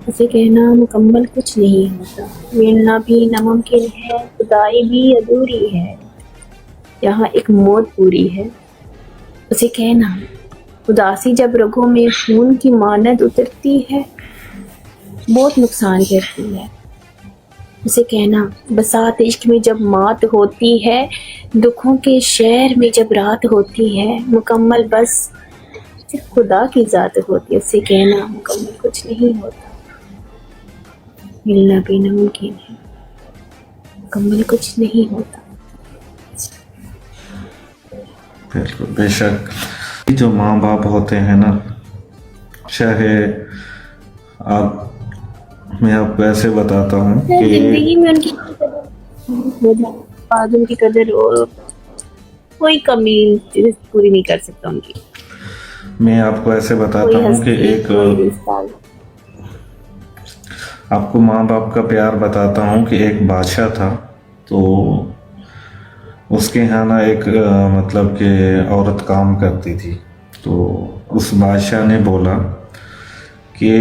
उसे कहना मुकम्मल कुछ नहीं होता, मिलना भी नामुमकिन है, खुदाई भी अधूरी है, यहाँ एक मौत पूरी है। उसे कहना उदासी जब रगों में खून की मानद उतरती है, बहुत नुकसान करती है। उसे कहना बसात इश्क में जब मात होती है, दुखों के शहर में जब रात होती है, मुकम्मल बस सिर्फ खुदा की ज़ात होती है। उसे कहना मुकम्मल कुछ नहीं होता, मिलना भी नामुमकिन है, मुकम्मल कुछ नहीं होता। बिल्कुल, बेशक जो माँ बाप होते हैं ना, चाहे आप, मैं आपको ऐसे बताता हूँ कि जिंदगी में उनकी हो जाए, आज उनकी कदर और कोई कमी पूरी नहीं कर सकता उनकी। मैं आपको ऐसे बताता कोई हूँ कि हस्ती, एक कोई रिश्ता। आपको माँ बाप का प्यार बताता हूँ कि एक बादशाह था, तो उसके यहाँ ना एक मतलब कि औरत काम करती थी। तो उस बादशाह ने बोला कि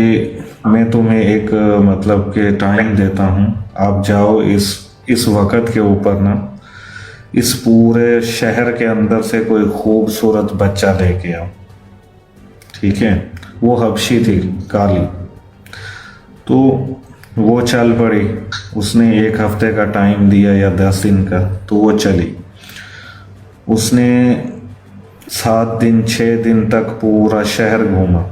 मैं तुम्हें एक मतलब कि टाइम देता हूँ, आप जाओ इस वक़्त के ऊपर ना इस पूरे शहर के अंदर से कोई खूबसूरत बच्चा लेके आओ, ठीक है। वो हबशी थी, काली। तो वो चल पड़ी, उसने 1 हफ्ते का टाइम दिया या 10 दिन का, तो वो चली। उसने 7 दिन 6 दिन तक पूरा शहर घूमा।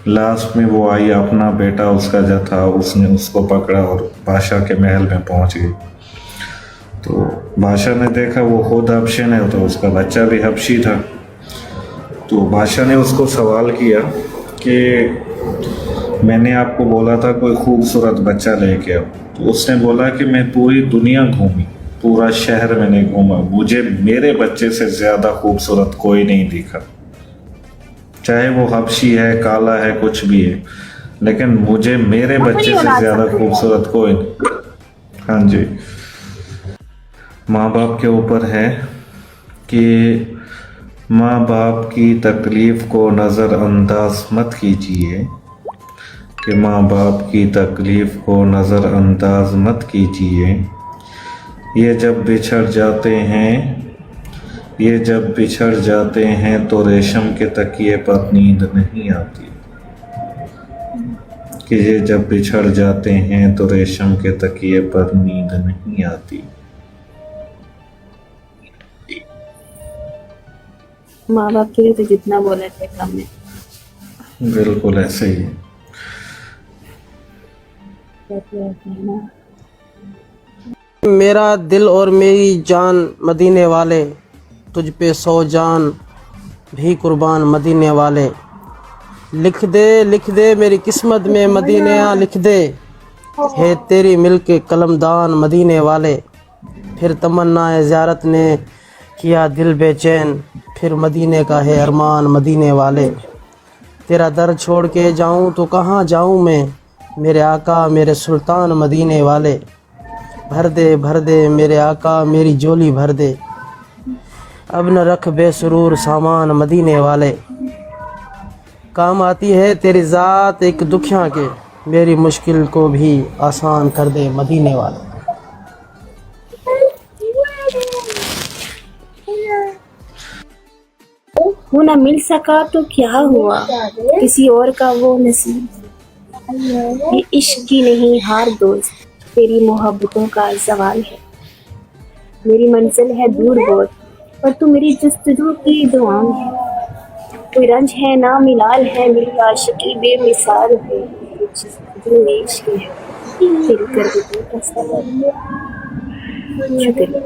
लास्ट में वो आई, अपना बेटा उसका जो था उसने उसको पकड़ा और बादशाह के महल में पहुंच गई। तो बादशाह ने देखा वो खुद हबशन है, तो उसका बच्चा भी हबशी था। तो बादशाह ने उसको सवाल किया कि मैंने आपको बोला था कोई खूबसूरत बच्चा लेके आओ। तो उसने बोला कि मैं पूरी दुनिया घूमी, पूरा शहर मैंने घूमा, मुझे मेरे बच्चे से ज़्यादा खूबसूरत कोई नहीं दिखा। चाहे वो हबशी है, काला है, कुछ भी है, लेकिन मुझे मेरे बच्चे से ज़्यादा खूबसूरत कोई नहीं। हाँ जी, माँ बाप के ऊपर है कि माँ बाप की तकलीफ़ को नज़रअंदाज मत कीजिए, कि माँ बाप की तकलीफ़ को नज़रअंदाज मत कीजिए। ये जब बिछड़ जाते हैं, ये जब बिछड़ जाते हैं तो रेशम के तकिए पर नींद नहीं आती। कि ये जब बिछड़ जाते हैं तो रेशम के तकिए पर नींद नहीं आती। माँ बाप के लिए तो जितना बोला थे कम है। बिल्कुल ऐसे ही है। मेरा दिल और मेरी जान मदीने वाले, तुझ पे 100 जान भी कुर्बान मदीने वाले। लिख दे मेरी किस्मत में मदीना लिख दे, है तेरी मिलके कलमदान मदीने वाले। फिर तमन्ना ज़ियारत ने किया दिल बेचैन, फिर मदीने का है अरमान मदीने वाले। तेरा दर छोड़ के जाऊं तो कहाँ जाऊं मैं, मेरे आका मेरे सुल्तान मदीने वाले। भर दे मेरे आका मेरी झोली भर दे, अब न रख बेसुरूर सामान मदीने वाले। काम आती है तेरी ज़ात एक दुखिया के, मेरी मुश्किल को भी आसान कर दे मदीने वाले। वो ना मिल सका तो क्या हुआ, किसी और का वो नसीब। ये इश्क की नहीं हार दोस्त, तेरी मोहब्बतों का सवाल है। मेरी मंजिल है दूर बहुत, पर तू मेरी जस्तजू की दुआओं है। कोई रंज है ना मिलाल है, मेरी आशिकी बेमिसाल है। जो इश्क है तेरी करवटों का सवाल है। शुक्रिया।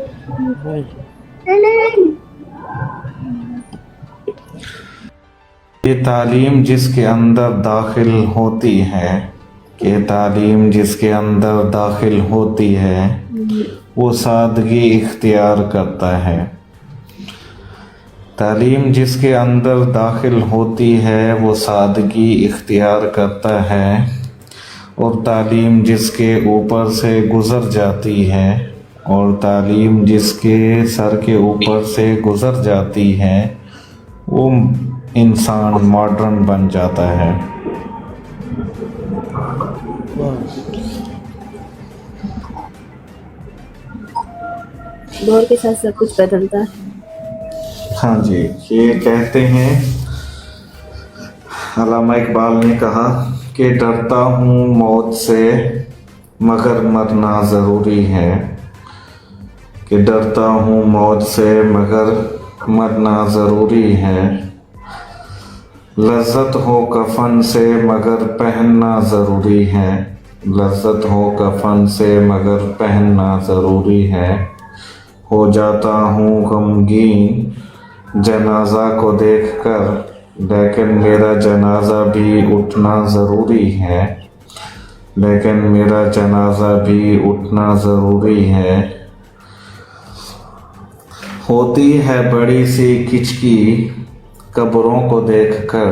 ये तालीम जिसके अंदर दाखिल होती है, कि तालीम जिसके अंदर दाखिल होती है वो सादगी इख्तियार करता है। तालीम जिसके अंदर दाखिल होती है वो सादगी इख्तियार करता है, और तालीम जिसके ऊपर से गुज़र जाती है, और तालीम जिसके सर के ऊपर से गुज़र जाती है वो इंसान मॉडर्न बन जाता है। वाह दौर के साथ सब कुछ बदलता है। हाँ जी, ये कहते हैं, अल्लामा इकबाल ने कहा कि डरता हूँ मौत से मगर मरना ज़रूरी है, कि डरता हूँ मौत से मगर मरना ज़रूरी है, लज्जत हो कफन से मगर पहनना ज़रूरी है, लज्जत हो कफन से मगर पहनना ज़रूरी है, हो जाता हूँ गमगीन जनाजा को देखकर, लेकिन मेरा जनाजा भी उठना ज़रूरी है, लेकिन मेरा जनाजा भी उठना ज़रूरी है, होती है बड़ी सी किचकी कब्रों को देखकर,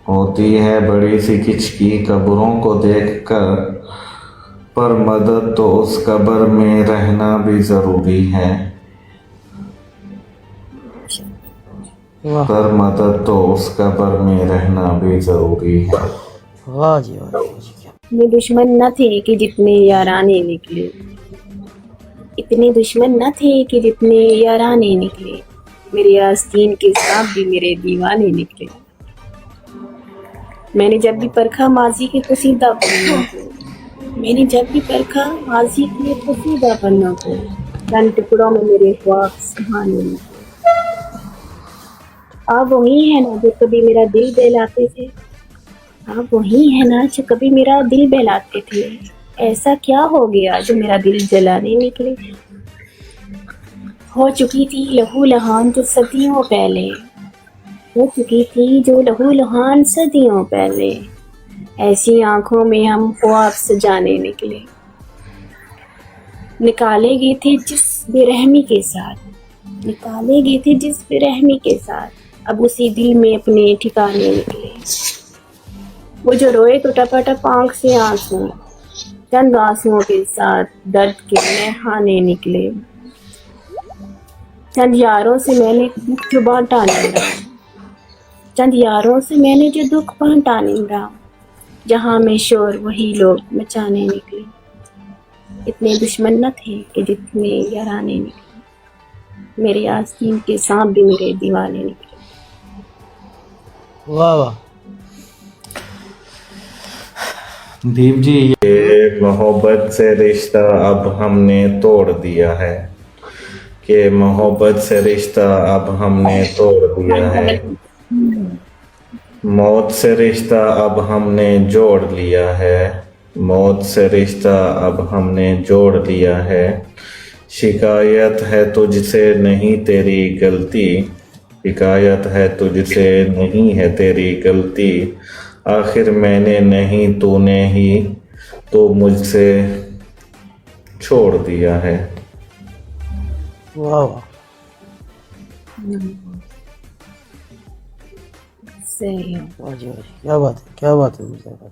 होती है बड़ी सी किचकी कब्रों को देखकर, पर मदद तो उस कब्र में रहना भी ज़रूरी है, वाह पर मदद तो उस कब्र में रहना भी ज़रूरी है। वाह जी वाह जी क्या इतने दुश्मन न थे कि जितने याराने निकले, इतने दुश्मन न थे कि जितने याराने निकले, मेरे आस्तीन के सांप भी मेरे दीवाने निकले। मैंने जब भी परखा माजी के कसीदा पन्नों को, मैंने जब भी परखा माजी के कसीदा पन्नों को, तन टुकड़ों में मेरे ख्वाब सुहाने निकले। आप वही है ना जो कभी मेरा दिल बहलाते थे, आप वही है ना जो कभी मेरा दिल बहलाते थे, ऐसा क्या हो गया जो मेरा दिल जलाने निकले। हो चुकी थी लहू लहान जो सदियों पहले, हो चुकी थी जो लहू लहान सदियों पहले, ऐसी आंखों में हम ख्वाब सजाने निकले। निकाले गए थे जिस बेरहमी के साथ, निकाले गए थे जिस बेरहमी के साथ, अब उसी दिल में अपने ठिकाने निकले। वो जो रोए तो टपाटप आंख से आंसू, चंद आंसुओं के साथ दर्द के नहाने निकले। चंद यारों से मैंने दुख जो बांटा निमरा, चंद यारों से मैंने जो दुख बांटा निमरा, जहाँ में शोर वही लोग मचाने निकले। इतने दुश्मन न थे कि जितने याराने निकले, मेरे आस्तीन के सांप भी मेरे दीवाने निकले। वाह वाह दीप जी, ये मोहब्बत से रिश्ता अब हमने तोड़ दिया है, कि मोहब्बत से रिश्ता अब हमने तोड़ दिया है, मौत से रिश्ता अब हमने जोड़ लिया है, मौत से रिश्ता अब हमने जोड़ लिया है, शिकायत है तुझसे नहीं तेरी गलती, शिकायत है तुझसे नहीं है तेरी गलती, आखिर मैंने नहीं तूने ही तो मुझसे छोड़ दिया है। वाह वाह सही है। वाह जी वाह जी क्या बात है, क्या बात है मिर्ज़ा भाई।